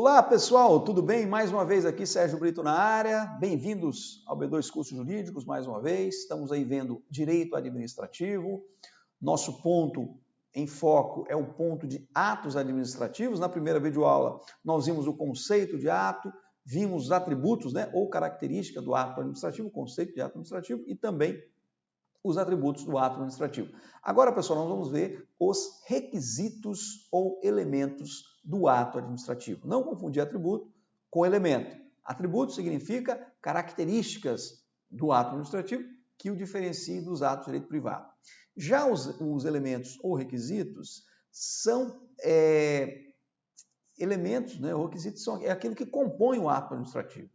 Olá pessoal, tudo bem? Mais uma vez aqui Sérgio Brito na área, bem-vindos ao B2 Cursos Jurídicos mais uma vez, estamos aí vendo Direito Administrativo, nosso ponto em foco é o ponto de atos administrativos. Na primeira videoaula nós vimos o conceito de ato, vimos os atributos, ou característica do ato administrativo, o conceito de ato administrativo e também os atributos do ato administrativo. Agora, pessoal, nós vamos ver os requisitos ou elementos do ato administrativo. Não confundir atributo com elemento. Atributo significa características do ato administrativo que o diferenciem dos atos de direito privado. Já os elementos ou requisitos são elementos, ou requisitos são aquilo que compõe o ato administrativo.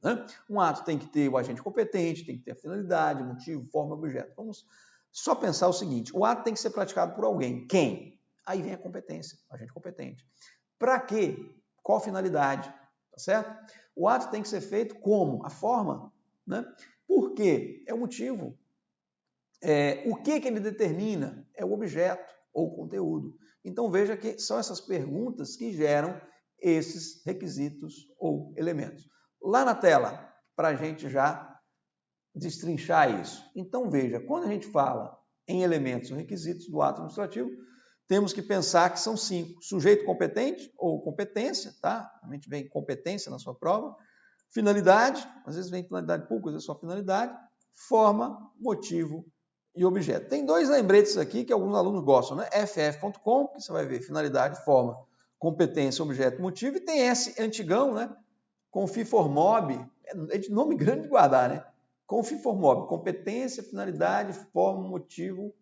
Um ato tem que ter o agente competente, tem que ter a finalidade, motivo, forma, objeto. Vamos só pensar o seguinte, o ato tem que ser praticado por alguém. Quem? Aí vem a competência, o agente competente. Para quê? Qual finalidade? Tá certo? O ato tem que ser feito como? A forma. Por quê? É o motivo. O que ele determina? É o objeto ou o conteúdo. Então veja que são essas perguntas que geram esses requisitos ou elementos. Lá na tela, para a gente já destrinchar isso. Então veja, quando a gente fala em elementos ou requisitos do ato administrativo, temos que pensar que são 5. Sujeito competente ou competência, tá? A gente vem competência na sua prova. Finalidade, às vezes vem finalidade pública, às vezes só finalidade. Forma, motivo e objeto. Tem 2 lembretes aqui que alguns alunos gostam, ff.com, que você vai ver finalidade, forma, competência, objeto, motivo. E tem esse antigão, Confiformob, é de nome grande de guardar, Confiformob, competência, finalidade, forma, motivo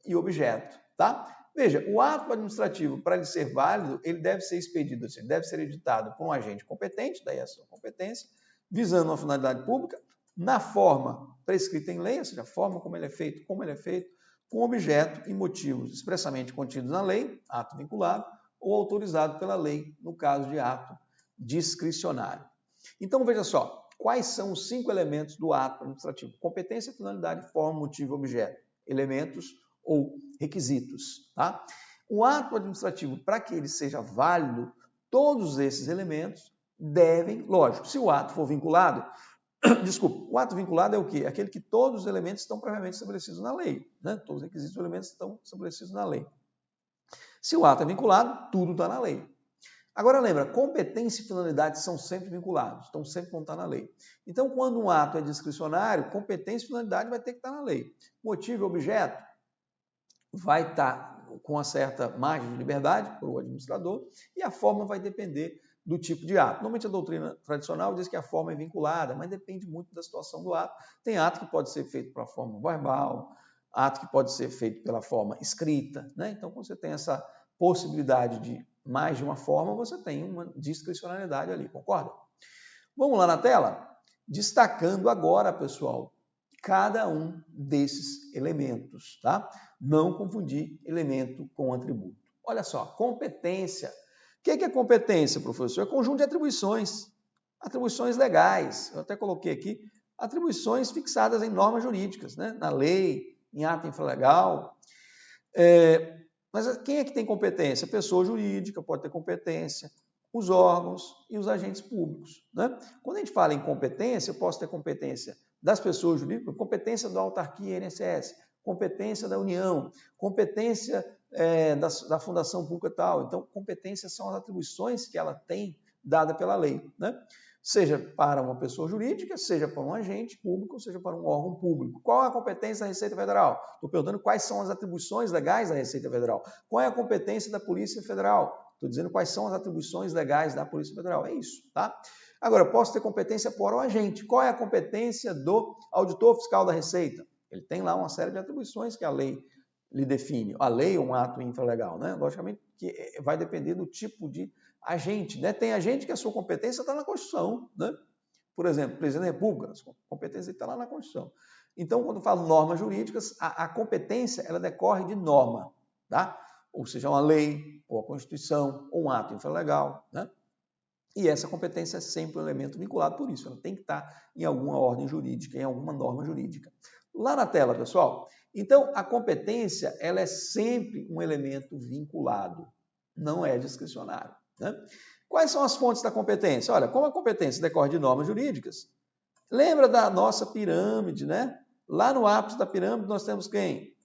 e objeto, tá? Veja, o ato administrativo, para ele ser válido, ele deve ser expedido, assim, deve ser editado por um agente competente, daí a sua competência, visando uma finalidade pública, na forma prescrita em lei, ou seja, a forma como ele é feito, com objeto e motivos expressamente contidos na lei, ato vinculado, ou autorizado pela lei, no caso de ato discricionário. Então, veja só, quais são os 5 elementos do ato administrativo? Competência, finalidade, forma, motivo e objeto. Elementos ou requisitos. Tá? O ato administrativo, para que ele seja válido, todos esses elementos devem, lógico, se o ato for vinculado, o ato vinculado é o quê? Aquele que todos os elementos estão previamente estabelecidos na lei. Todos os requisitos e elementos estão estabelecidos na lei. Se o ato é vinculado, tudo está na lei. Agora lembra, competência e finalidade são sempre vinculados, estão sempre vão estar na lei. Então, quando um ato é discricionário, competência e finalidade vai ter que estar na lei. Motivo e objeto vai estar com uma certa margem de liberdade para o administrador e a forma vai depender do tipo de ato. Normalmente a doutrina tradicional diz que a forma é vinculada, mas depende muito da situação do ato. Tem ato que pode ser feito pela forma verbal, ato que pode ser feito pela forma escrita. Então, quando você tem essa possibilidade de mais de uma forma, você tem uma discricionalidade ali, concorda? Vamos lá na tela? Destacando agora, pessoal, cada um desses elementos, tá? Não confundir elemento com atributo. Olha só, competência. O que é competência, professor? É conjunto de atribuições. Atribuições legais. Eu até coloquei aqui atribuições fixadas em normas jurídicas, na lei, em ato infralegal. Mas quem é que tem competência? A pessoa jurídica pode ter competência, os órgãos e os agentes públicos. Quando a gente fala em competência, eu posso ter competência das pessoas jurídicas, competência da autarquia INSS, competência da União, competência da Fundação Pública tal. Então, competências são as atribuições que ela tem dada pela lei. Seja para uma pessoa jurídica, seja para um agente público, seja para um órgão público. Qual é a competência da Receita Federal? Estou perguntando quais são as atribuições legais da Receita Federal. Qual é a competência da Polícia Federal? Estou dizendo quais são as atribuições legais da Polícia Federal. É isso, tá? Agora, eu posso ter competência por um agente. Qual é a competência do auditor fiscal da Receita? Ele tem lá uma série de atribuições que a lei lhe define. A lei é um ato infralegal, Logicamente que vai depender do tipo de agente, Tem agente que a sua competência está na Constituição, Por exemplo, presidente da República, a sua competência está lá na Constituição. Então, quando eu falo normas jurídicas, a competência ela decorre de norma, tá? Ou seja, uma lei, ou a Constituição, ou um ato infralegal, E essa competência é sempre um elemento vinculado por isso, ela tem que estar em alguma ordem jurídica, em alguma norma jurídica. Lá na tela, pessoal, então a competência ela é sempre um elemento vinculado, não é discricionário. Quais são as fontes da competência? Olha, como a competência decorre de normas jurídicas, lembra da nossa pirâmide, né? Lá no ápice da pirâmide nós temos quem?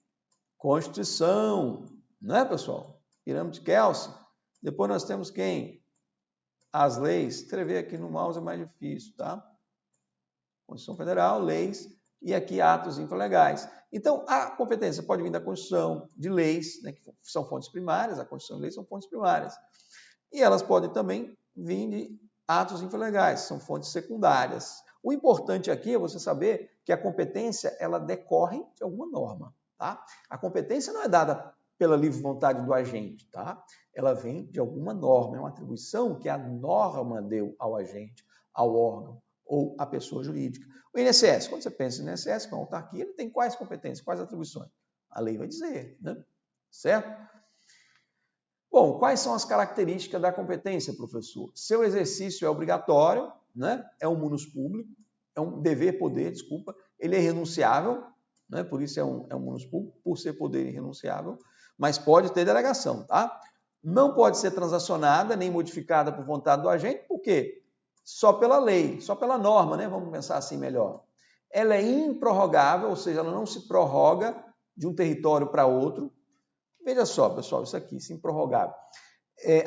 Constituição, não é, pessoal? Pirâmide de Kelsen. Depois nós temos quem? As leis. Escrever aqui no mouse é mais difícil, tá? Constituição Federal, leis, e aqui atos infralegais. Então, a competência pode vir da Constituição, de leis, né, que são fontes primárias, a Constituição e leis são fontes primárias. E elas podem também vir de atos infralegais, são fontes secundárias. O importante aqui é você saber que a competência, ela decorre de alguma norma, tá? A competência não é dada pela livre vontade do agente, tá? Ela vem de alguma norma, é uma atribuição que a norma deu ao agente, ao órgão ou à pessoa jurídica. O INSS, quando você pensa em INSS, com a autarquia, ele tem quais competências, quais atribuições? A lei vai dizer, né? Certo? Bom, quais são as características da competência, professor? Seu exercício é obrigatório, né? É um munus público, é um dever poder, desculpa, ele é irrenunciável, né? Por isso é um munus público, por ser poder irrenunciável, mas pode ter delegação, tá? Não pode ser transacionada nem modificada por vontade do agente, por quê? Só pela lei, só pela norma, né? Vamos pensar assim melhor. Ela é improrrogável, ou seja, ela não se prorroga de um território para outro. Veja só, pessoal, isso aqui, isso é improrrogável.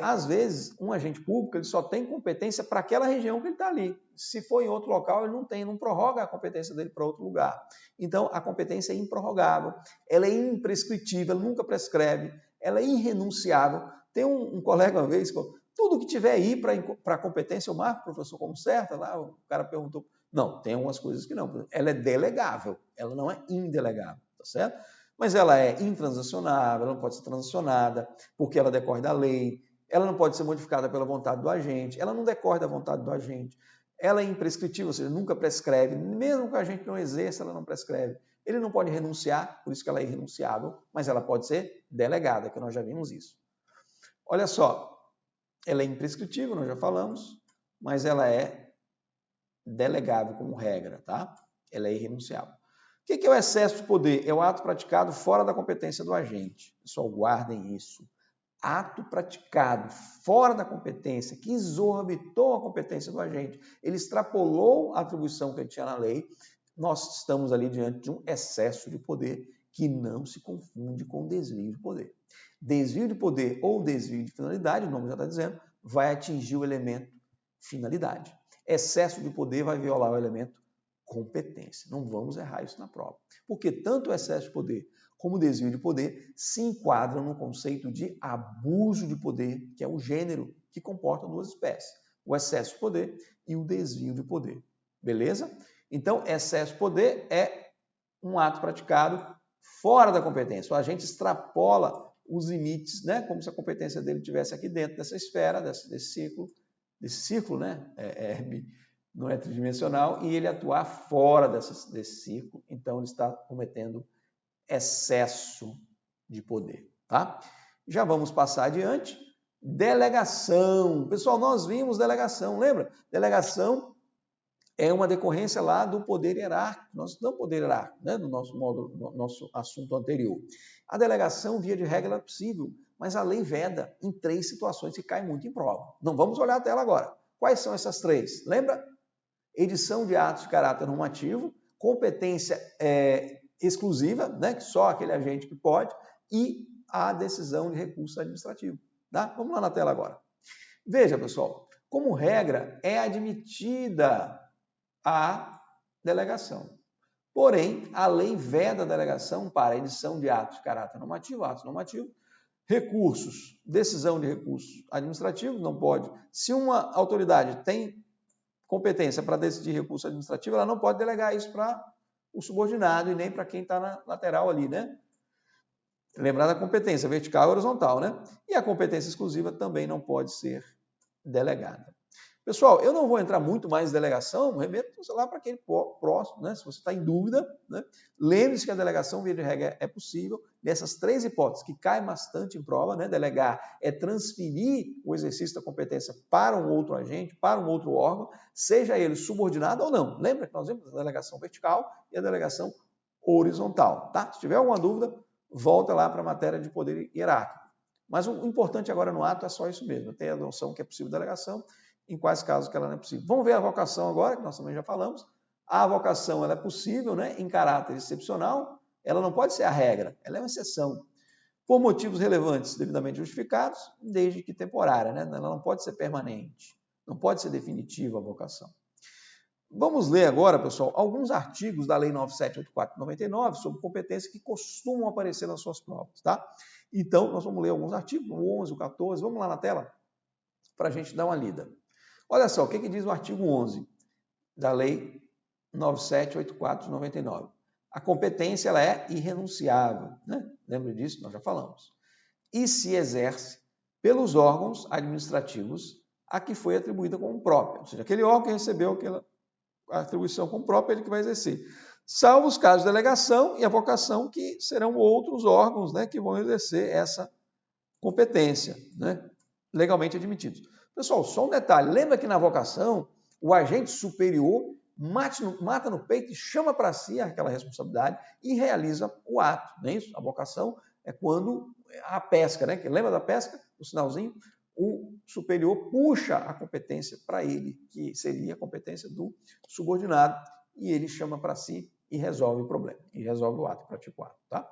Às vezes, um agente público ele só tem competência para aquela região que ele está ali. Se for em outro local, ele não prorroga a competência dele para outro lugar. Então, a competência é improrrogável, ela é imprescritível, ela nunca prescreve, ela é irrenunciável. Tem um colega uma vez, tudo que tiver aí para a competência, eu marco, professor, como certa, lá o cara perguntou. Não, tem algumas coisas que não. Ela é delegável, ela não é indelegável, tá certo? Mas ela é intransacionável, ela não pode ser transacionada, porque ela decorre da lei, ela não pode ser modificada pela vontade do agente, ela não decorre da vontade do agente, ela é imprescritível, ou seja, nunca prescreve, mesmo que o agente não exerça, ela não prescreve. Ele não pode renunciar, por isso que ela é irrenunciável, mas ela pode ser delegada, que nós já vimos isso. Olha só, ela é imprescritível, nós já falamos, mas ela é delegável como regra, tá? Ela é irrenunciável. O que é o excesso de poder? É o ato praticado fora da competência do agente. Pessoal, guardem isso. Ato praticado fora da competência, que exorbitou a competência do agente. Ele extrapolou a atribuição que ele tinha na lei. Nós estamos ali diante de um excesso de poder que não se confunde com desvio de poder. Desvio de poder ou desvio de finalidade, o nome já está dizendo, vai atingir o elemento finalidade. Excesso de poder vai violar o elemento competência. Não vamos errar isso na prova. Porque tanto o excesso de poder como o desvio de poder se enquadram no conceito de abuso de poder, que é o gênero que comporta duas espécies, o excesso de poder e o desvio de poder. Beleza? Então, excesso de poder é um ato praticado fora da competência. O agente extrapola os limites, né? Como se a competência dele estivesse aqui dentro dessa esfera, desse círculo, né? Não é tridimensional, e ele atuar fora desse círculo, então ele está cometendo excesso de poder, tá? Já vamos passar adiante. Delegação. Pessoal, nós vimos delegação, lembra? Delegação é uma decorrência lá do poder hierárquico, não poder hierárquico, né? No nosso assunto anterior. A delegação, via de regra, é possível, mas a lei veda em 3 situações que caem muito em prova. Não vamos olhar a tela agora. Quais são essas 3? Lembra? Edição de atos de caráter normativo, competência exclusiva, né, que só aquele agente que pode, e a decisão de recurso administrativo. Tá? Vamos lá na tela agora. Veja, pessoal, como regra, é admitida a delegação. Porém, a lei veda a delegação para edição de atos de caráter normativo, recursos, decisão de recursos administrativos, não pode. Se uma autoridade tem competência para decidir recurso administrativo, ela não pode delegar isso para o subordinado e nem para quem está na lateral ali, né? Lembrar da competência vertical e horizontal, né? E a competência exclusiva também não pode ser delegada. Pessoal, eu não vou entrar muito mais em delegação, remeto lá para aquele próximo, né? Se você está em dúvida, né? Lembre-se que a delegação, via de regra, é possível. Nessas 3 hipóteses, que caem bastante em prova, né? Delegar é transferir o exercício da competência para um outro agente, para um outro órgão, seja ele subordinado ou não. Lembra que nós vimos a delegação vertical e a delegação horizontal, tá? Se tiver alguma dúvida, volta lá para a matéria de poder hierárquico. Mas o importante agora no ato é só isso mesmo, ter a noção que é possível delegação, em quais casos que ela não é possível. Vamos ver a avocação agora, que nós também já falamos. A avocação ela é possível, né, em caráter excepcional, ela não pode ser a regra, ela é uma exceção. Por motivos relevantes, devidamente justificados, desde que temporária, né? Ela não pode ser permanente, não pode ser definitiva a avocação. Vamos ler agora, pessoal, alguns artigos da Lei 9784/99 sobre competência que costumam aparecer nas suas provas, tá? Então, nós vamos ler alguns artigos, o 11, o 14, vamos lá na tela para a gente dar uma lida. Olha só, o que diz o artigo 11 da Lei 9784/99? A competência ela é irrenunciável, né? Lembra disso? Nós já falamos. E se exerce pelos órgãos administrativos a que foi atribuída como própria, ou seja, aquele órgão que recebeu aquela atribuição como própria, ele que vai exercer. Salvo os casos de delegação e avocação, que serão outros órgãos, né, que vão exercer essa competência, né, legalmente admitidos. Pessoal, só um detalhe, lembra que na avocação, o agente superior mata no peito e chama para si aquela responsabilidade e realiza o ato, não é isso? A avocação é quando a pesca, né? Lembra da pesca? O sinalzinho? O superior puxa a competência para ele, que seria a competência do subordinado, e ele chama para si e resolve o problema, e resolve o ato, pratica o ato. Tá?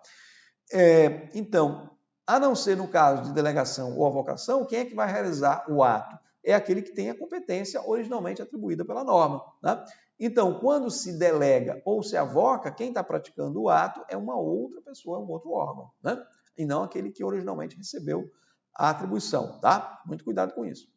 Então, a não ser no caso de delegação ou avocação, quem é que vai realizar o ato? É aquele que tem a competência originalmente atribuída pela norma. Tá? Então, quando se delega ou se avoca, quem está praticando o ato é uma outra pessoa, um outro órgão, né? E não aquele que originalmente recebeu a atribuição, tá? Muito cuidado com isso.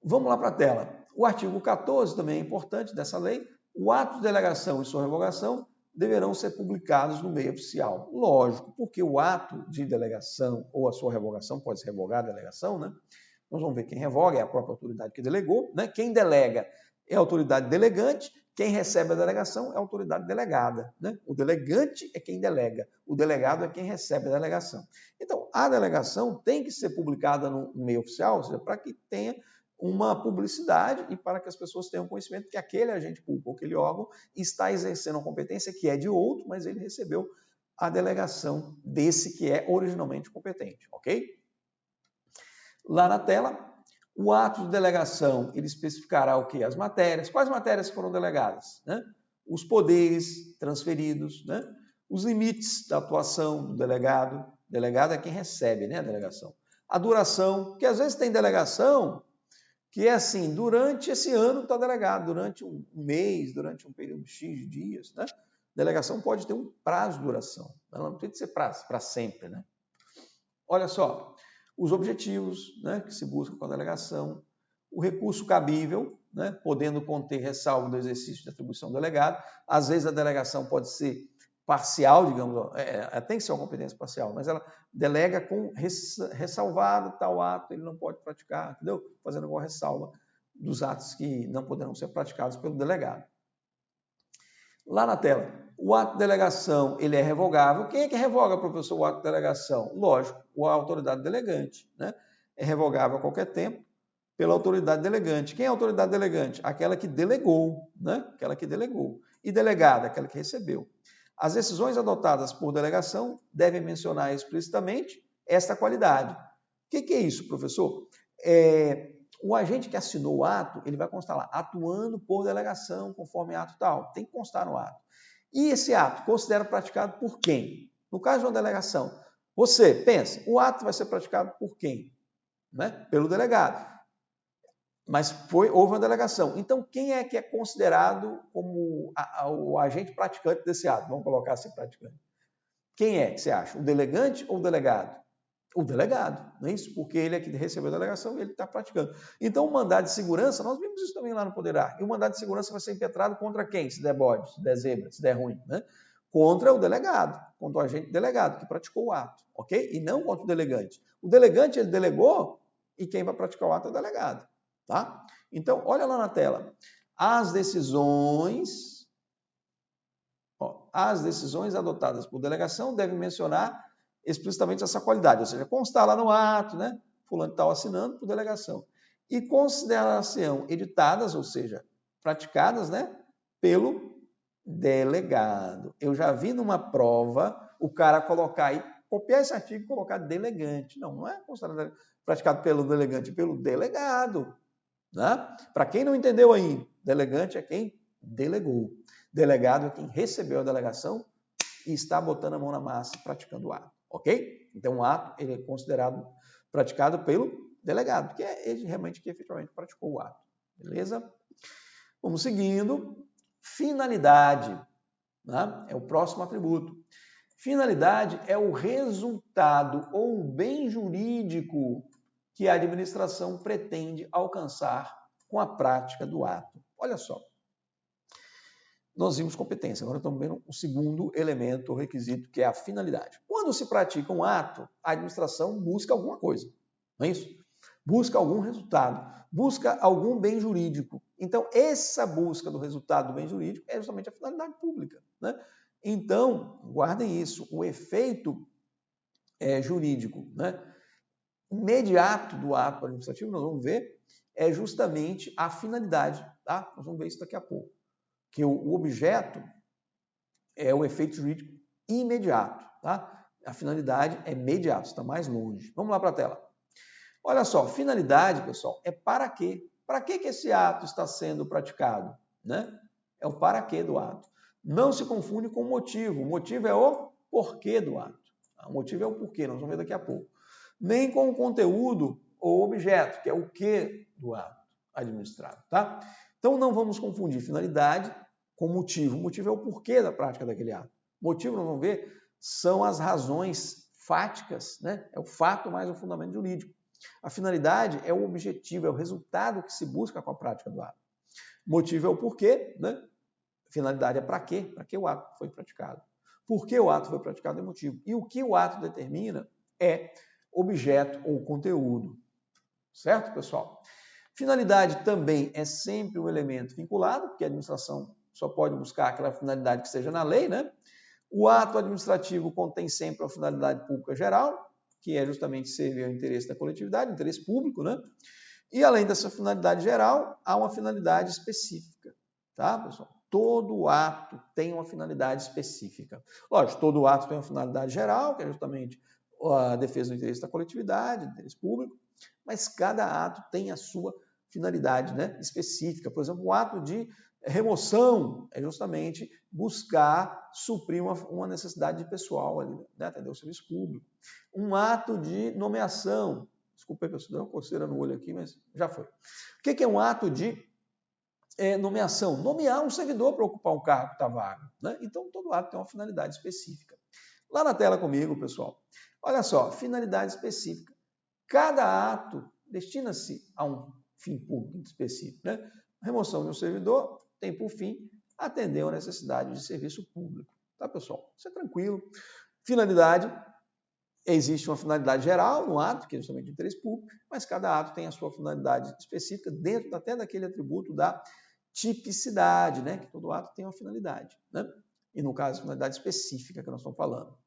Vamos lá para a tela. O artigo 14 também é importante dessa lei. O ato de delegação e sua revogação deverão ser publicados no meio oficial. Lógico, porque o ato de delegação ou a sua revogação, pode ser revogar a delegação, né? Nós vamos ver quem revoga, é a própria autoridade que delegou, né? Quem delega é a autoridade delegante, quem recebe a delegação é a autoridade delegada, né? O delegante é quem delega, o delegado é quem recebe a delegação. Então, a delegação tem que ser publicada no meio oficial, ou seja, para que tenha uma publicidade e para que as pessoas tenham conhecimento que aquele agente público, aquele órgão, está exercendo a competência que é de outro, mas ele recebeu a delegação desse que é originalmente competente, ok? Lá na tela, o ato de delegação, ele especificará o quê? As matérias. Quais matérias foram delegadas? Né? Os poderes transferidos, né? Os limites da atuação do delegado. O delegado é quem recebe, né, a delegação. A duração, que às vezes tem delegação que é assim, durante esse ano está delegado, durante um mês, durante um período X de dias. Né? Delegação pode ter um prazo de duração, ela não tem que ser para sempre. Né? Olha só, os objetivos, né, que se busca com a delegação, o recurso cabível, né, podendo conter ressalva do exercício de atribuição do delegado. Às vezes a delegação pode ser parcial, digamos, tem que ser uma competência parcial, mas ela delega com ressalvado tal ato, ele não pode praticar, entendeu? Fazendo alguma ressalva dos atos que não poderão ser praticados pelo delegado. Lá na tela, o ato de delegação, ele é revogável. Quem é que revoga, professor, o ato de delegação? Lógico, a autoridade delegante, né? É revogável a qualquer tempo pela autoridade delegante. Quem é a autoridade delegante? Aquela que delegou, né? Aquela que delegou. E delegada, aquela que recebeu. As decisões adotadas por delegação devem mencionar explicitamente esta qualidade. O que é isso, professor? O agente que assinou o ato, ele vai constar lá, atuando por delegação, conforme ato tal. Tem que constar no ato. E esse ato considera praticado por quem? No caso de uma delegação, você pensa, o ato vai ser praticado por quem? Né? Pelo delegado. Mas houve uma delegação. Então, quem é que é considerado como o agente praticante desse ato? Vamos colocar assim, praticante. Quem é que você acha? O delegante ou o delegado? O delegado, não é isso? Porque ele é que recebeu a delegação e ele está praticando. Então, o mandado de segurança, nós vimos isso também lá no Poderá. E o mandado de segurança vai ser impetrado contra quem? Se der bode, se der zebra, se der ruim, né? Contra o delegado, contra o agente delegado que praticou o ato, ok? E não contra o delegante. O delegante, ele delegou e quem vai praticar o ato é o delegado. Tá? Então, olha lá na tela. As decisões adotadas por delegação devem mencionar explicitamente essa qualidade, ou seja, constar lá no ato, né? Fulano tal assinando por delegação. E consideração editadas, ou seja, praticadas, né? Pelo delegado. Eu já vi numa prova o cara colocar aí copiar esse artigo e colocar delegante. Não é considerado praticado pelo delegante, pelo delegado. Né? Para quem não entendeu ainda, delegante é quem delegou. Delegado é quem recebeu a delegação e está botando a mão na massa praticando o ato. Ok? Então, o ato ele é considerado praticado pelo delegado, que é ele realmente que efetivamente praticou o ato. Beleza? Vamos seguindo. Finalidade, né? É o próximo atributo. Finalidade é o resultado ou o bem jurídico que a administração pretende alcançar com a prática do ato. Olha só. Nós vimos competência, agora estamos vendo o segundo elemento, o requisito, que é a finalidade. Quando se pratica um ato, a administração busca alguma coisa, não é isso? Busca algum resultado, busca algum bem jurídico. Então, essa busca do resultado do bem jurídico é justamente a finalidade pública, né? Então, guardem isso, o efeito jurídico, né, imediato do ato administrativo, nós vamos ver, é justamente a finalidade, tá? Nós vamos ver isso daqui a pouco. Que o objeto é o efeito jurídico imediato, tá? A finalidade é imediata, está mais longe. Vamos lá para a tela. Olha só, finalidade, pessoal, é para quê? Para que esse ato está sendo praticado? Né? É o para quê do ato. Não se confunde com o motivo. O motivo é o porquê do ato. O motivo é o porquê, nós vamos ver daqui a pouco. Nem com o conteúdo ou objeto, que é o que do ato administrado, tá? Então, não vamos confundir finalidade com motivo. O motivo é o porquê da prática daquele ato. O motivo, nós vamos ver, são as razões fáticas, né? É o fato mais o fundamento jurídico. A finalidade é o objetivo, é o resultado que se busca com a prática do ato. O motivo é o porquê, né? A finalidade é para quê? Para que o ato foi praticado. Por que o ato foi praticado é motivo. E o que o ato determina é objeto ou conteúdo. Certo, pessoal? Finalidade também é sempre um elemento vinculado, porque a administração só pode buscar aquela finalidade que seja na lei, né? O ato administrativo contém sempre a finalidade pública geral, que é justamente servir ao interesse da coletividade, interesse público, né? E além dessa finalidade geral, há uma finalidade específica, tá, pessoal? Todo ato tem uma finalidade específica. Lógico, todo ato tem uma finalidade geral, que é justamente a defesa do interesse da coletividade, do interesse público, mas cada ato tem a sua finalidade, né, específica. Por exemplo, o ato de remoção é justamente buscar suprir uma necessidade pessoal ali, né, atender o serviço público. Um ato de nomeação, desculpa aí, pessoal, deu uma coceira no olho aqui, mas já foi. O que é um ato de nomeação? Nomear um servidor para ocupar um cargo que está vago, né? Então, todo ato tem uma finalidade específica. Lá na tela comigo, pessoal, olha só, finalidade específica. Cada ato destina-se a um fim público específico, né? A remoção de um servidor tem por fim atender a necessidade de serviço público, tá, pessoal? Isso é tranquilo. Finalidade, existe uma finalidade geral no ato, que é justamente de interesse público, mas cada ato tem a sua finalidade específica dentro até daquele atributo da tipicidade, né? Que todo ato tem uma finalidade, né? E no caso, a finalidade específica que nós estamos falando.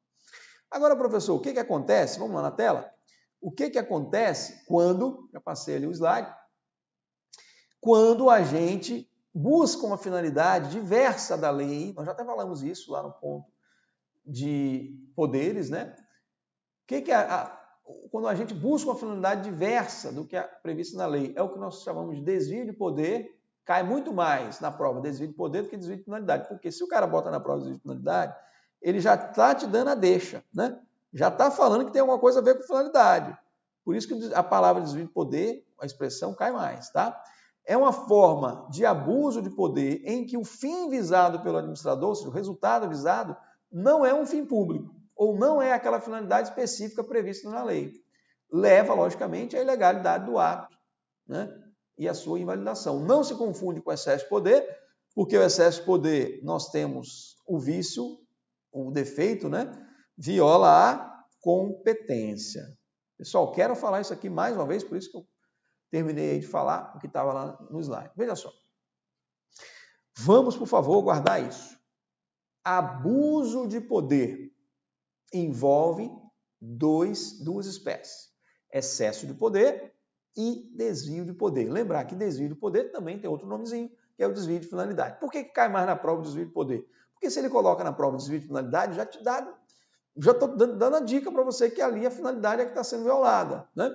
Agora, professor, o que acontece? Vamos lá na tela. O que acontece quando, já passei ali o slide, quando a gente busca uma finalidade diversa da lei, nós já até falamos isso lá no ponto de poderes, né? Quando a gente busca uma finalidade diversa do que é previsto na lei, é o que nós chamamos de desvio de poder, cai muito mais na prova desvio de poder do que desvio de finalidade, porque se o cara bota na prova desvio de finalidade, ele já está te dando a deixa, né? Já está falando que tem alguma coisa a ver com finalidade. Por isso que a palavra desvio de poder, a expressão cai mais, tá? É uma forma de abuso de poder em que o fim visado pelo administrador, ou seja, o resultado visado, não é um fim público, ou não é aquela finalidade específica prevista na lei. Leva, logicamente, à ilegalidade do ato, né? E a sua invalidação. Não se confunde com excesso de poder, porque o excesso de poder, nós temos o vício, o defeito, né? Viola a competência. Pessoal, quero falar isso aqui mais uma vez, por isso que eu terminei de falar o que estava lá no slide. Veja só. Vamos, por favor, guardar isso. Abuso de poder envolve duas espécies. Excesso de poder e desvio de poder. Lembrar que desvio de poder também tem outro nomezinho, que é o desvio de finalidade. Por que cai mais na prova o desvio de poder? Porque se ele coloca na prova o desvio de finalidade, já te dá Já estou dando a dica para você que ali a finalidade é que está sendo violada, né?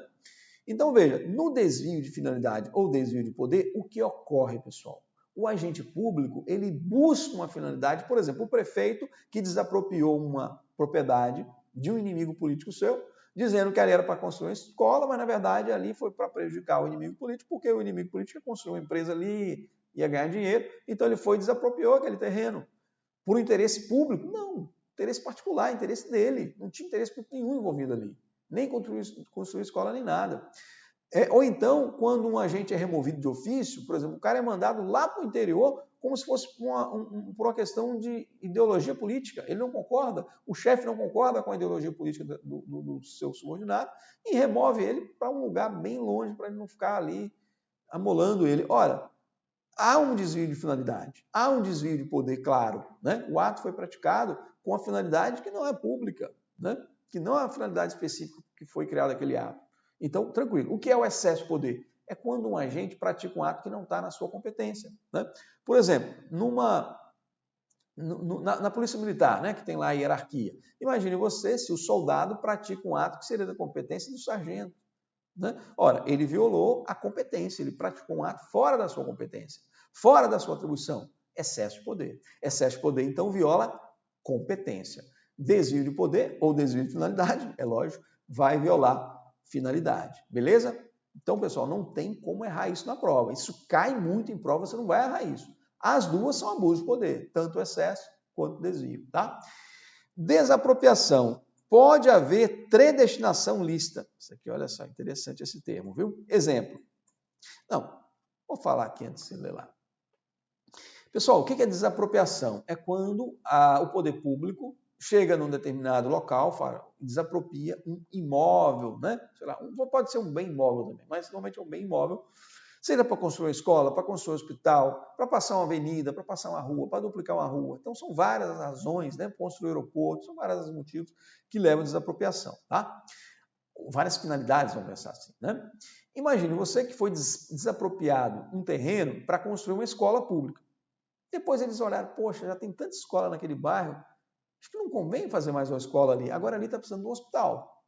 Então, veja, no desvio de finalidade ou desvio de poder, o que ocorre, pessoal? O agente público, ele busca uma finalidade, por exemplo, o prefeito que desapropriou uma propriedade de um inimigo político seu, dizendo que ali era para construir uma escola, mas na verdade ali foi para prejudicar o inimigo político, porque o inimigo político ia construir uma empresa ali, ia ganhar dinheiro, então ele foi e desapropriou aquele terreno. Por interesse público? Não, interesse particular, interesse dele, não tinha interesse público nenhum envolvido ali, nem construir escola nem nada. Ou então, quando um agente é removido de ofício, por exemplo, o cara é mandado lá para o interior como se fosse por uma questão de ideologia política. Ele não concorda, o chefe não concorda com a ideologia política do seu subordinado e remove ele para um lugar bem longe, para ele não ficar ali amolando ele. Ora, há um desvio de finalidade, há um desvio de poder, claro. Né? O ato foi praticado com a finalidade que não é pública, né? Que não é a finalidade específica que foi criado aquele ato. Então, tranquilo. O que é o excesso de poder? É quando um agente pratica um ato que não está na sua competência. Né? Por exemplo, na Polícia Militar, né, que tem lá a hierarquia. Imagine você se o soldado pratica um ato que seria da competência do sargento. Né? Ora, ele violou a competência, ele praticou um ato fora da sua competência, fora da sua atribuição. Excesso de poder. Excesso de poder, então, viola competência. Desvio de poder ou desvio de finalidade, é lógico, vai violar finalidade. Beleza? Então, pessoal, não tem como errar isso na prova. Isso cai muito em prova, você não vai errar isso. As duas são abuso de poder, tanto o excesso quanto o desvio. Tá? Desapropriação. Pode haver predestinação lícita. Isso aqui, olha só, interessante esse termo, viu? Exemplo. Não, vou falar aqui antes de você ler lá. Pessoal, o que é desapropriação? É quando o poder público chega num determinado local, desapropria um imóvel, né? Sei lá, pode ser um bem imóvel também, mas normalmente é um bem imóvel, seja para construir uma escola, para construir um hospital, para passar uma avenida, para passar uma rua, para duplicar uma rua. Então, são várias razões, né? Construir aeroporto, são vários os motivos que levam à desapropriação, tá? Várias finalidades, vamos pensar assim, né? Imagine você que foi desapropriado um terreno para construir uma escola pública. Depois eles olharam, poxa, já tem tanta escola naquele bairro, acho que não convém fazer mais uma escola ali. Agora ali está precisando de um hospital.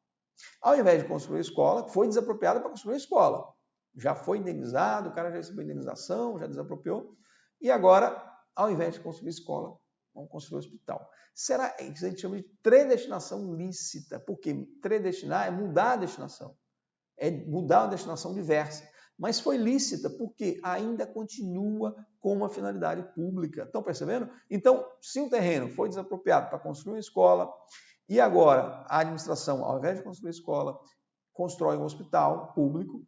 Ao invés de construir a escola, foi desapropriado para construir a escola. Já foi indenizado, o cara já recebeu indenização, já desapropriou. E agora, ao invés de construir escola, vamos construir o hospital. Será que a gente chama de predestinação lícita? Porque predestinar é mudar a destinação. É mudar uma destinação diversa. Mas foi lícita porque ainda continua com uma finalidade pública. Estão percebendo? Então, se um terreno foi desapropriado para construir uma escola e agora a administração, ao invés de construir escola, constrói um hospital público,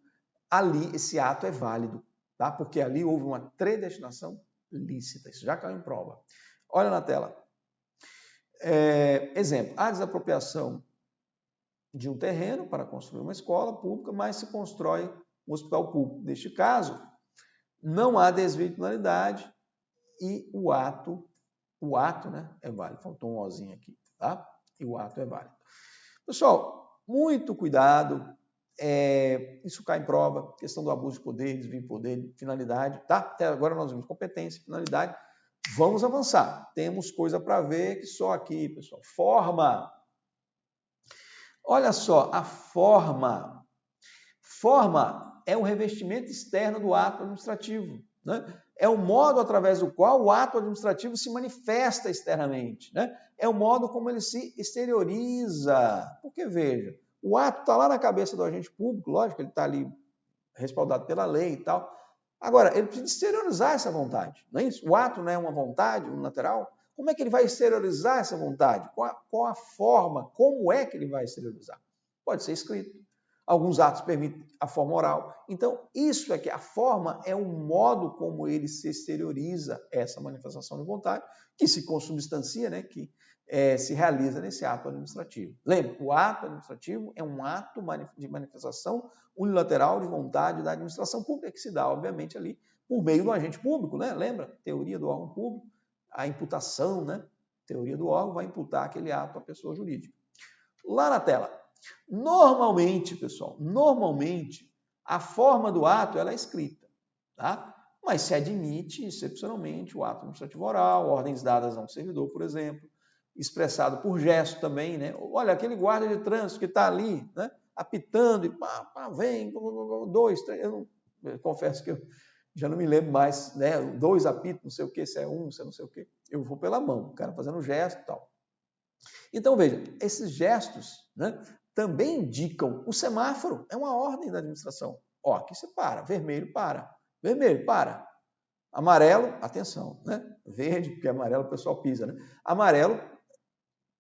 ali esse ato é válido, tá? Porque ali houve uma predestinação lícita. Isso já caiu em prova. Olha na tela. Exemplo, a desapropriação de um terreno para construir uma escola pública, mas se constrói um hospital público. Neste caso, não há desvio de finalidade e o ato, né, é válido. Faltou um ozinho aqui, tá? E o ato é válido. Pessoal, muito cuidado. Isso cai em prova. Questão do abuso de poder, desvio de poder, finalidade, tá? Até agora nós vimos competência, finalidade. Vamos avançar. Temos coisa para ver que só aqui, pessoal. Forma. Olha só, a forma. Forma é o revestimento externo do ato administrativo. Né? É o modo através do qual o ato administrativo se manifesta externamente. Né? É o modo como ele se exterioriza. Porque, veja, o ato está lá na cabeça do agente público, lógico, ele está ali respaldado pela lei e tal. Agora, ele precisa exteriorizar essa vontade. Não é isso? O ato não é uma vontade unilateral. Como é que ele vai exteriorizar essa vontade? Qual a forma? Como é que ele vai exteriorizar? Pode ser escrito. Alguns atos permitem a forma oral. Então, isso é que a forma é o modo como ele se exterioriza essa manifestação de vontade, que se consubstancia, né, que se realiza nesse ato administrativo. Lembra, o ato administrativo é um ato de manifestação unilateral de vontade da administração pública, que se dá, obviamente, ali por meio do agente público, né? Lembra? Teoria do órgão público, a imputação, né? Teoria do órgão vai imputar aquele ato à pessoa jurídica. Lá na tela. Normalmente, pessoal, a forma do ato ela é escrita, tá? Mas se admite, excepcionalmente, o ato administrativo oral, ordens dadas a um servidor, por exemplo, expressado por gesto também, né? Olha, aquele guarda de trânsito que está ali, né? Apitando, e pá, pá, vem, 2, 3, eu confesso que eu já não me lembro mais, né? 2 apitos, não sei o que, se é 1, se é não sei o que. Eu vou pela mão, o cara fazendo gesto e tal. Então, veja, esses gestos, né, também indicam o semáforo, é uma ordem da administração. Ó, aqui você para, vermelho, para. Vermelho, para. Amarelo, atenção, né? Verde, porque amarelo o pessoal pisa, né? Amarelo,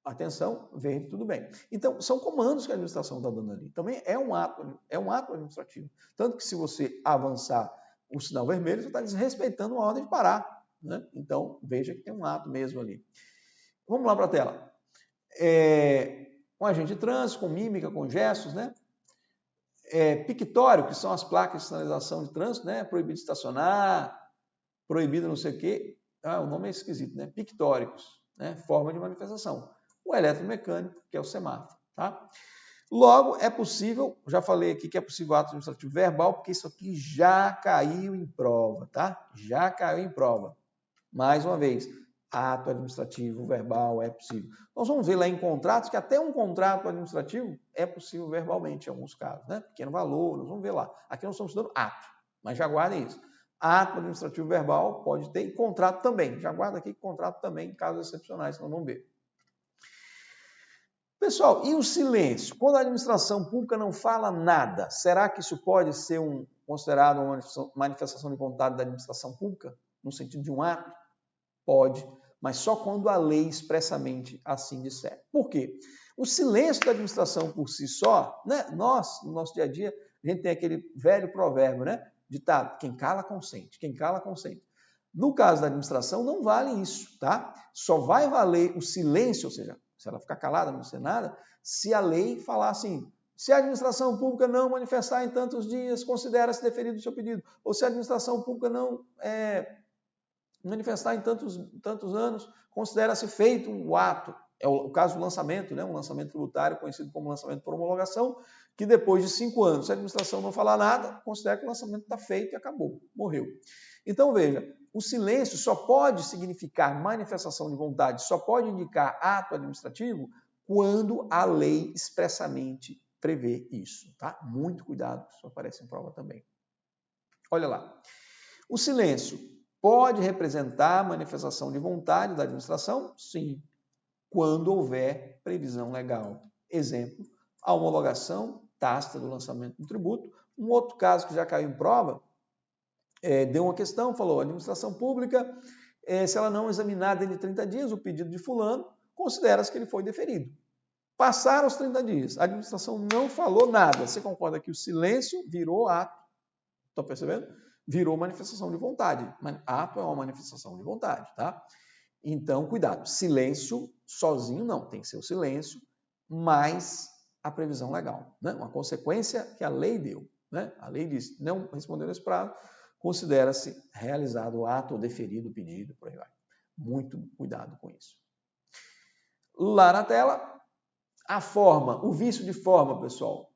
atenção, verde, tudo bem. Então, são comandos que a administração está dando ali. Também é um ato administrativo. Tanto que se você avançar o sinal vermelho, você está desrespeitando uma ordem de parar, né? Então, veja que tem um ato mesmo ali. Vamos lá para a tela. Com agente de trânsito, com mímica, com gestos, né? Pictório, que são as placas de sinalização de trânsito, né? Proibido estacionar, proibido não sei o quê. O nome é esquisito, né? Pictóricos, né? Forma de manifestação. O eletromecânico, que é o semáforo, tá? Logo, é possível, já falei aqui que é possível ato administrativo verbal, porque isso aqui já caiu em prova, tá? Já caiu em prova. Mais uma vez, ato administrativo verbal é possível. Nós vamos ver lá em contratos que até um contrato administrativo é possível verbalmente, em alguns casos, né? Pequeno valor, nós vamos ver lá. Aqui nós estamos estudando ato, mas já guardem isso. Ato administrativo verbal pode ter e contrato também. Já guarda aqui que contrato também, em casos excepcionais, que nós vamos ver. Pessoal, e o silêncio? Quando a administração pública não fala nada, será que isso pode ser considerado uma manifestação de vontade da administração pública? No sentido de um ato? Pode, mas só quando a lei expressamente assim disser. Por quê? O silêncio da administração por si só, né? Nós, no nosso dia a dia, a gente tem aquele velho provérbio, né? Ditado, quem cala consente, quem cala consente. No caso da administração, não vale isso, tá? Só vai valer o silêncio, ou seja, se ela ficar calada, não ser nada, se a lei falar assim, se a administração pública não manifestar em tantos dias, considera-se deferido o seu pedido. Ou se a administração pública não manifestar em tantos anos, considera-se feito o ato. É o caso do lançamento, né? Um lançamento tributário conhecido como lançamento por homologação, que depois de 5 anos, se a administração não falar nada, considera que o lançamento está feito e acabou, morreu. Então, veja, o silêncio só pode significar manifestação de vontade, só pode indicar ato administrativo quando a lei expressamente prevê isso, tá? Muito cuidado, isso aparece em prova também. Olha lá. O silêncio pode representar manifestação de vontade da administração? Sim, quando houver previsão legal. Exemplo, a homologação tácita do lançamento do tributo. Um outro caso que já caiu em prova, deu uma questão, falou, a administração pública, se ela não examinar dentro de 30 dias o pedido de fulano, considera-se que ele foi deferido. Passaram os 30 dias, a administração não falou nada. Você concorda que o silêncio virou ato? Estão percebendo? Virou manifestação de vontade. Ato é uma manifestação de vontade, tá? Então, cuidado. Silêncio sozinho não, tem que ser o silêncio, mais a previsão legal, né? Uma consequência que a lei deu, né? A lei diz, não respondeu nesse prazo, considera-se realizado o ato ou deferido o pedido, por aí vai. Muito cuidado com isso. Lá na tela, a forma, o vício de forma, pessoal,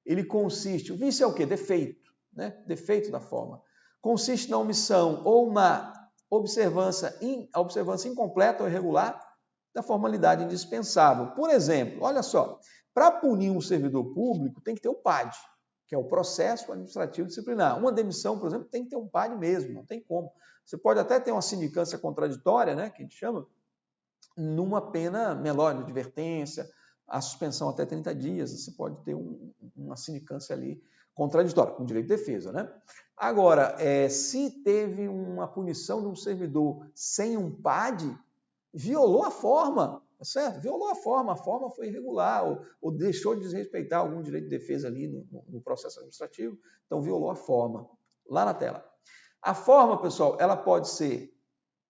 ele consiste, o vício é o quê? Defeito, né? Defeito da forma. Consiste na omissão ou na observância incompleta ou irregular da formalidade indispensável. Por exemplo, olha só, para punir um servidor público tem que ter o PAD, que é o processo administrativo disciplinar. Uma demissão, por exemplo, tem que ter um PAD mesmo, não tem como. Você pode até ter uma sindicância contraditória, né, que a gente chama, numa pena menor de advertência, a suspensão até 30 dias, você pode ter uma sindicância ali contraditória, com direito de defesa, né? Agora, se teve uma punição de um servidor sem um PAD, violou a forma, tá certo? Violou a forma foi irregular, ou deixou de desrespeitar algum direito de defesa ali no processo administrativo, então violou a forma. Lá na tela. A forma, pessoal, ela pode ser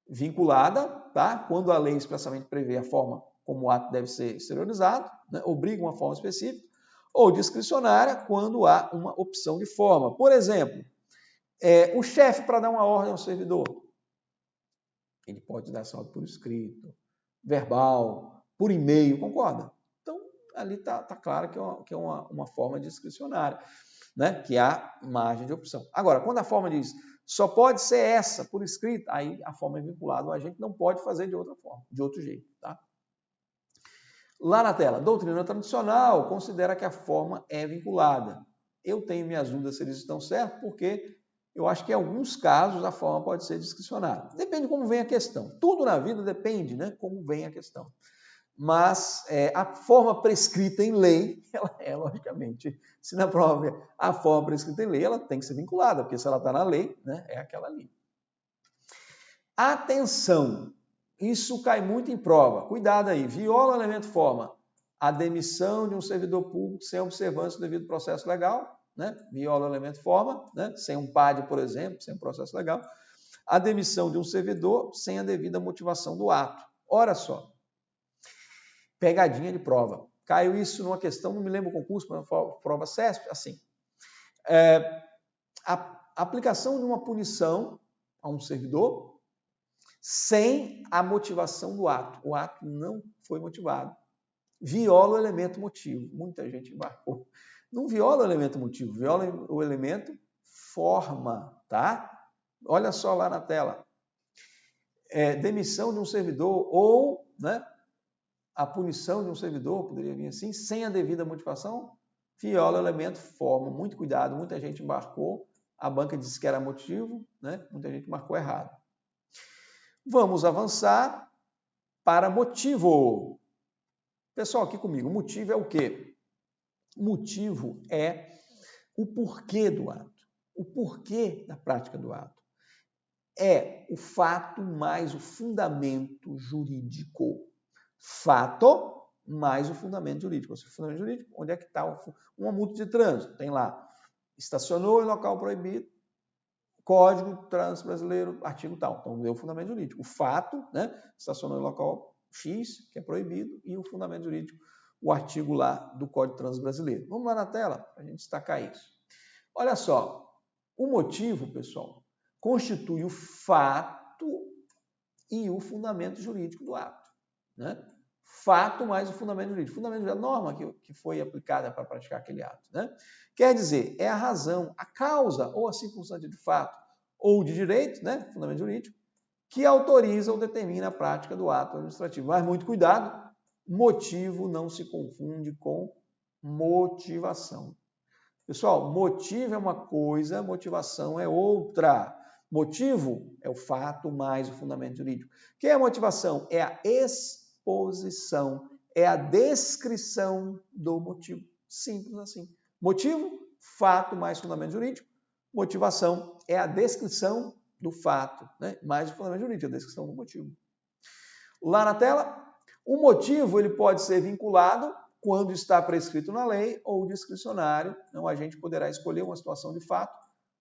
vinculada, tá? Quando a lei expressamente prevê a forma como o ato deve ser exteriorizado, né? Obriga uma forma específica, ou discricionária, quando há uma opção de forma. Por exemplo, o chefe, para dar uma ordem ao servidor, ele pode dar essa ordem por escrito, verbal, por e-mail, concorda? Então, ali está claro que é uma forma discricionária, né? Que há margem de opção. Agora, quando a forma diz só pode ser essa, por escrito, aí a forma é vinculada, a gente não pode fazer de outra forma, de outro jeito, tá? Lá na tela, doutrina tradicional considera que a forma é vinculada. Eu tenho minhas dúvidas se eles estão certos, porque eu acho que em alguns casos a forma pode ser discricionária. Depende de como vem a questão. Tudo na vida depende, né, como vem a questão. Mas a forma prescrita em lei, ela é, logicamente, se na prova a forma prescrita em lei, ela tem que ser vinculada, porque se ela está na lei, né, é aquela ali. Atenção! Isso cai muito em prova. Cuidado aí, viola o elemento forma. A demissão de um servidor público sem observância do devido processo legal, né? Viola o elemento forma, né? Sem um PAD, por exemplo, sem um processo legal. A demissão de um servidor sem a devida motivação do ato. Ora só, pegadinha de prova. Caiu isso numa questão, não me lembro o concurso, mas prova CESP, assim. A aplicação de uma punição a um servidor sem a motivação do ato. O ato não foi motivado. Viola o elemento motivo. Muita gente embarcou. Não viola o elemento motivo, viola o elemento forma, tá? Olha só lá na tela. Demissão de um servidor ou, né, a punição de um servidor, poderia vir assim, sem a devida motivação, viola o elemento forma. Muito cuidado, muita gente embarcou. A banca disse que era motivo, né? Muita gente marcou errado. Vamos avançar para motivo. Pessoal, aqui comigo, motivo é o quê? Motivo é o porquê do ato. O porquê da prática do ato. É o fato mais o fundamento jurídico. Fato mais o fundamento jurídico. O fundamento jurídico, onde é que está uma multa de trânsito? Tem lá, estacionou em local proibido, Código de Trânsito Brasileiro, artigo tal. Então, deu o fundamento jurídico. O fato, né? Estacionou em local X, que é proibido, e o fundamento jurídico, o artigo lá do Código de Trânsito Brasileiro. Vamos lá na tela para a gente destacar isso. Olha só, o motivo, pessoal, constitui o fato e o fundamento jurídico do ato, né? Fato mais o fundamento jurídico. Fundamento jurídico é a norma que foi aplicada para praticar aquele ato, né? Quer dizer, é a razão, a causa ou a circunstância de fato ou de direito, né? Fundamento jurídico, que autoriza ou determina a prática do ato administrativo. Mas muito cuidado, motivo não se confunde com motivação. Pessoal, motivo é uma coisa, motivação é outra. Motivo é o fato mais o fundamento jurídico. O que é a motivação? É a exposição, é a descrição do motivo. Simples assim. Motivo, fato mais fundamento jurídico. Motivação é a descrição do fato, né? Mais o fundamento jurídico, a descrição do motivo. Lá na tela, o motivo ele pode ser vinculado quando está prescrito na lei ou discricionário. Então, a gente poderá escolher uma situação de fato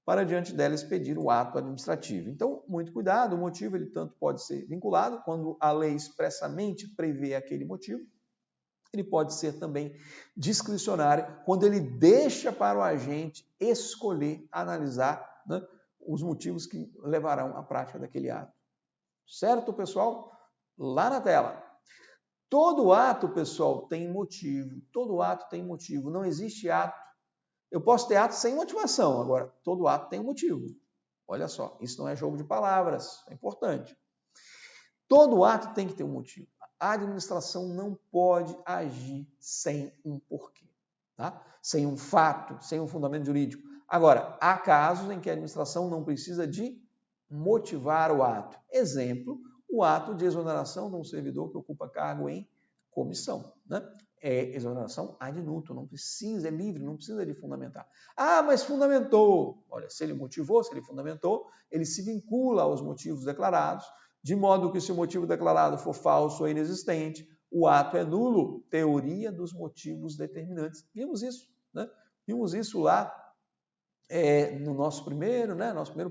para diante dela expedir o ato administrativo. Então, muito cuidado, o motivo ele tanto pode ser vinculado quando a lei expressamente prevê aquele motivo, ele pode ser também discricionário quando ele deixa para o agente escolher, analisar, né, os motivos que levarão à prática daquele ato. Certo, pessoal? Lá na tela. Todo ato, pessoal, tem motivo. Todo ato tem motivo. Não existe ato. Eu posso ter ato sem motivação. Agora, todo ato tem um motivo. Olha só, isso não é jogo de palavras. É importante. Todo ato tem que ter um motivo. A administração não pode agir sem um porquê, tá? Sem um fato, sem um fundamento jurídico. Agora, há casos em que a administração não precisa de motivar o ato. Exemplo, o ato de exoneração de um servidor que ocupa cargo em comissão, né? É exoneração ad nutum, não precisa, é livre, não precisa de fundamentar. Ah, mas fundamentou. Olha, se ele motivou, se ele fundamentou, ele se vincula aos motivos declarados, de modo que se o motivo declarado for falso ou inexistente, o ato é nulo. Teoria dos motivos determinantes. Vimos isso, né? Vimos isso lá no nosso primeiro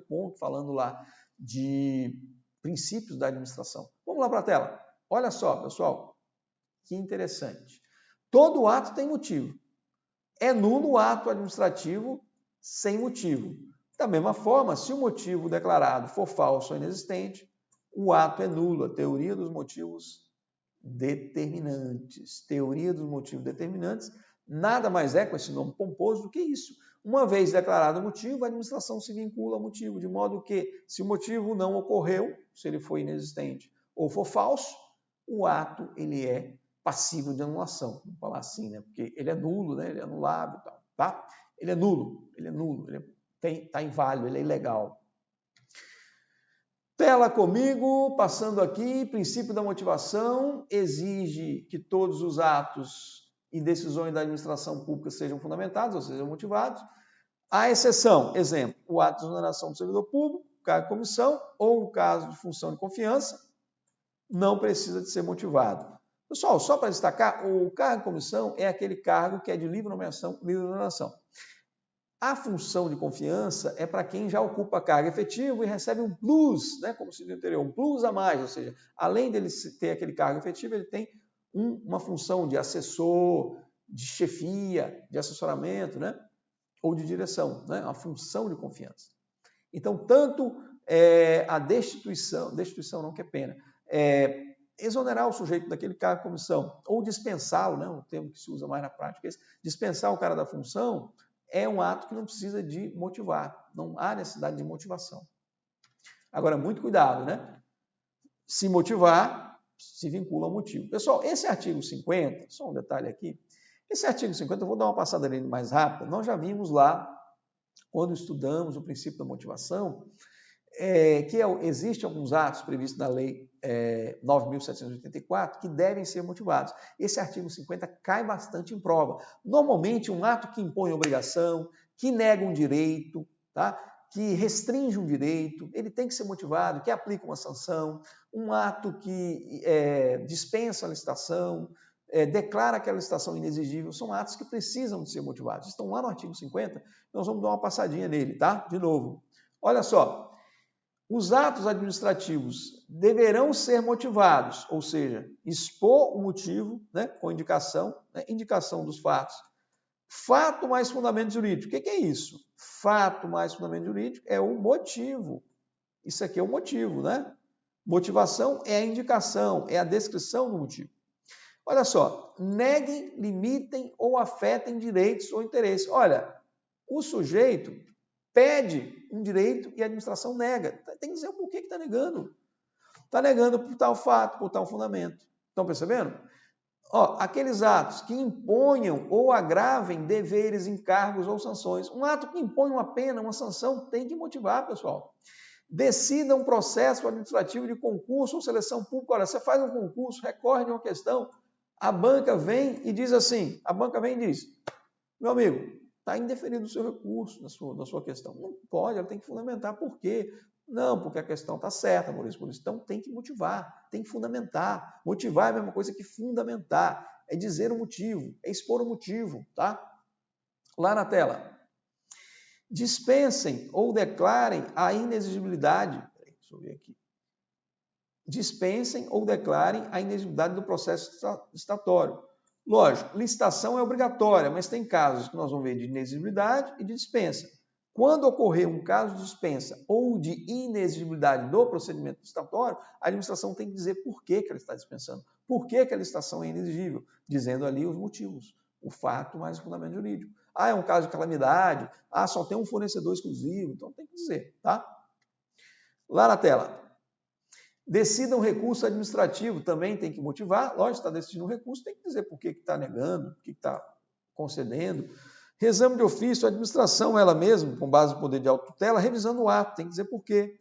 ponto, falando lá de princípios da administração. Vamos lá para a tela. Olha só, pessoal, que interessante. Todo ato tem motivo. É nulo o ato administrativo sem motivo. Da mesma forma, se o motivo declarado for falso ou inexistente, o ato é nulo. A teoria dos motivos determinantes. Teoria dos motivos determinantes nada mais é, com esse nome pomposo, do que isso. Uma vez declarado o motivo, a administração se vincula ao motivo, de modo que, se o motivo não ocorreu, se ele for inexistente ou for falso, o ato ele é passivo de anulação, vamos falar assim, né? Porque ele é nulo, né? Ele é anulável, tá? Ele é nulo, ele está inválido, ele é ilegal. Tela comigo, passando aqui, princípio da motivação exige que todos os atos e decisões da administração pública sejam fundamentados, ou sejam motivados. A exceção, exemplo, o ato de exoneração do servidor público, cargo de comissão, ou um caso de função de confiança, não precisa de ser motivado. Pessoal, só para destacar, o cargo de comissão é aquele cargo que é de livre nomeação, livre exoneração. A função de confiança é para quem já ocupa cargo efetivo e recebe um plus, né, como se diz no interior, um plus a mais, ou seja, além dele ter aquele cargo efetivo, ele tem uma função de assessor, de chefia, de assessoramento, né, ou de direção, né, uma função de confiança. Então, tanto a destituição não, que é pena, exonerar o sujeito daquele cargo de comissão, ou dispensá-lo, né, um termo que se usa mais na prática, dispensar o cara da função, é um ato que não precisa de motivar, não há necessidade de motivação. Agora, muito cuidado, né? Se motivar, se vincula ao motivo. Pessoal, esse artigo 50, só um detalhe aqui, esse artigo 50, eu vou dar uma passada nele mais rápida, nós já vimos lá, quando estudamos o princípio da motivação, existem alguns atos previstos na Lei 9.784 que devem ser motivados. Esse artigo 50 cai bastante em prova. Normalmente, um ato que impõe obrigação, que nega um direito, tá? Que restringe um direito, ele tem que ser motivado, que aplica uma sanção, um ato que dispensa a licitação, declara aquela licitação inexigível, são atos que precisam de ser motivados. Estão lá no artigo 50, nós vamos dar uma passadinha nele, tá? De novo. Olha só. Os atos administrativos deverão ser motivados, ou seja, expor o motivo, né, com indicação, né, indicação dos fatos. Fato mais fundamento jurídico. O que é isso? Fato mais fundamento jurídico é o motivo. Isso aqui é o motivo, né? Motivação é a indicação, é a descrição do motivo. Olha só, neguem, limitem ou afetem direitos ou interesses. Olha, o sujeito pede um direito e a administração nega. Tem que dizer o porquê que está negando. Está negando por tal fato, por tal fundamento. Estão percebendo? Aqueles atos que imponham ou agravem deveres, encargos ou sanções. Um ato que impõe uma pena, uma sanção, tem que motivar, pessoal. Decida um processo administrativo de concurso ou seleção pública. Olha, você faz um concurso, recorre de uma questão, a banca vem e diz assim, meu amigo, está indeferido o seu recurso da sua questão. Não pode, ela tem que fundamentar. Por quê? Não, porque a questão está certa, Maurício. Por isso, então tem que motivar, tem que fundamentar. Motivar é a mesma coisa que fundamentar. É dizer o motivo, é expor o motivo, tá? Lá na tela. Dispensem ou declarem a inexigibilidade. Deixa eu ver aqui. Dispensem ou declarem a inexigibilidade do processo licitatório. Lógico, licitação é obrigatória, mas tem casos que nós vamos ver de inexigibilidade e de dispensa. Quando ocorrer um caso de dispensa ou de inexigibilidade do procedimento licitatório, a administração tem que dizer por que ela está dispensando, por que a licitação é inexigível, dizendo ali os motivos, o fato mais o fundamento jurídico. É um caso de calamidade, só tem um fornecedor exclusivo, então tem que dizer, tá? Lá na tela. Decida um recurso administrativo, também tem que motivar. Lógico, está decidindo um recurso, tem que dizer por que está negando, por que está concedendo. Reexame de ofício, a administração, ela mesma, com base no poder de autotutela, revisando o ato, tem que dizer por quê.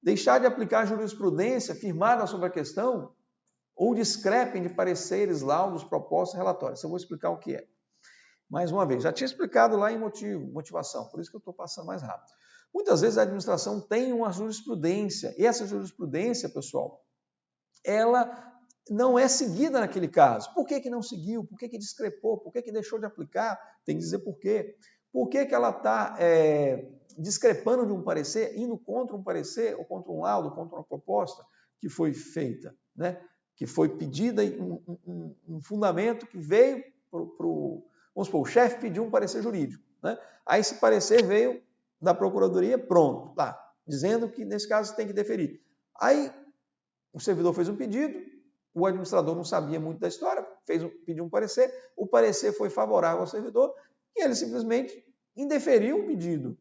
Deixar de aplicar jurisprudência firmada sobre a questão ou discrepem de pareceres, laudos, propostas, relatórios. Eu vou explicar o que é. Mais uma vez, já tinha explicado lá em motivação, por isso que eu estou passando mais rápido. Muitas vezes a administração tem uma jurisprudência, e essa jurisprudência, pessoal, ela não é seguida naquele caso. Por que não seguiu? Por que discrepou? Por que deixou de aplicar? Tem que dizer por quê. Por que ela está discrepando de um parecer, indo contra um parecer, ou contra um laudo, contra uma proposta que foi feita, né? Que foi pedida um fundamento que veio vamos supor, o chefe pediu um parecer jurídico, né? Aí esse parecer veio da Procuradoria, pronto, tá, dizendo que nesse caso tem que deferir. Aí o servidor fez um pedido, o administrador não sabia muito da história, pediu um parecer, o parecer foi favorável ao servidor e ele simplesmente indeferiu o pedido.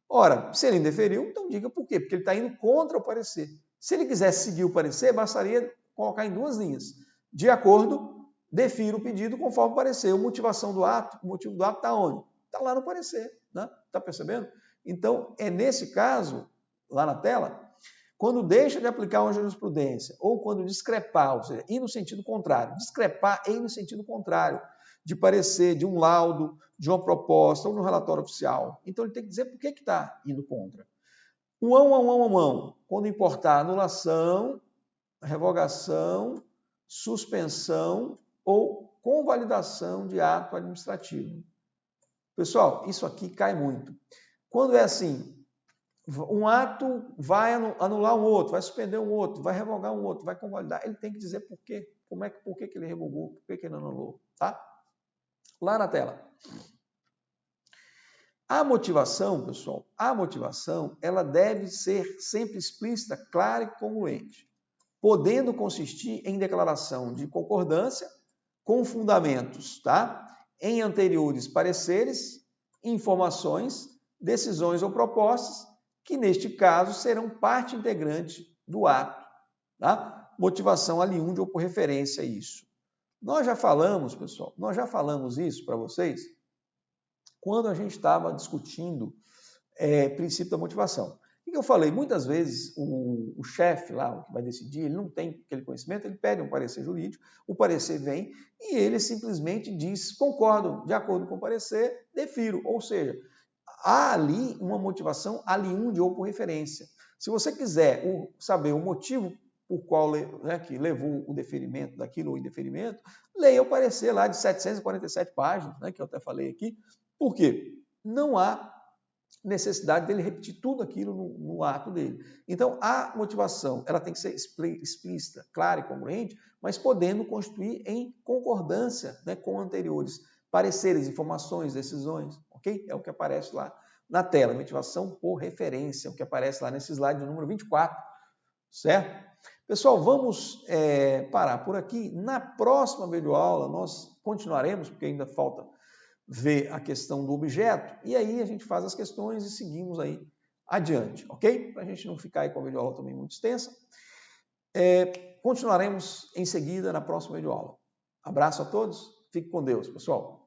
Ora, se ele indeferiu, então diga por quê, porque ele está indo contra o parecer. Se ele quisesse seguir o parecer, bastaria colocar em 2 linhas, de acordo defiro o pedido conforme o parecer. A motivação do ato, o motivo do ato está onde? Está lá no parecer, né? Está percebendo? Então, é nesse caso, lá na tela, quando deixa de aplicar uma jurisprudência ou quando discrepar, ou seja, ir no sentido contrário, discrepar é ir no sentido contrário, de parecer, de um laudo, de uma proposta ou no relatório oficial. Então, ele tem que dizer por que está indo contra. Quando importar anulação, revogação, suspensão ou convalidação de ato administrativo. Pessoal, isso aqui cai muito. Quando é assim, um ato vai anular um outro, vai suspender um outro, vai revogar um outro, vai convalidar, ele tem que dizer por quê. Por que ele revogou, por que ele anulou, tá? Lá na tela. A motivação, pessoal, ela deve ser sempre explícita, clara e congruente, podendo consistir em declaração de concordância com fundamentos, tá? Em anteriores pareceres, informações, decisões ou propostas, que neste caso serão parte integrante do ato, tá? Motivação aliúnde ou por referência a isso. Nós já falamos, pessoal, isso para vocês quando a gente estava discutindo princípio da motivação. O que eu falei? Muitas vezes o chefe lá, o que vai decidir, ele não tem aquele conhecimento, ele pede um parecer jurídico, o parecer vem e ele simplesmente diz, concordo, de acordo com o parecer, defiro. Ou seja, há ali uma motivação aliúnde ou por referência. Se você quiser saber o motivo por qual que levou o deferimento daquilo ou indeferimento, leia o parecer lá de 747 páginas, que eu até falei aqui. Por quê? Não há necessidade dele repetir tudo aquilo no ato dele. Então, a motivação ela tem que ser explícita, clara e congruente, mas podendo constituir em concordância com anteriores pareceres, informações, decisões, ok? É o que aparece lá na tela, motivação por referência, o que aparece lá nesse slide número 24, certo? Pessoal, vamos parar por aqui. Na próxima videoaula, nós continuaremos, porque ainda falta ver a questão do objeto, e aí a gente faz as questões e seguimos aí adiante, ok? Para a gente não ficar aí com a videoaula também muito extensa. Continuaremos em seguida na próxima videoaula. Abraço a todos, fique com Deus, pessoal.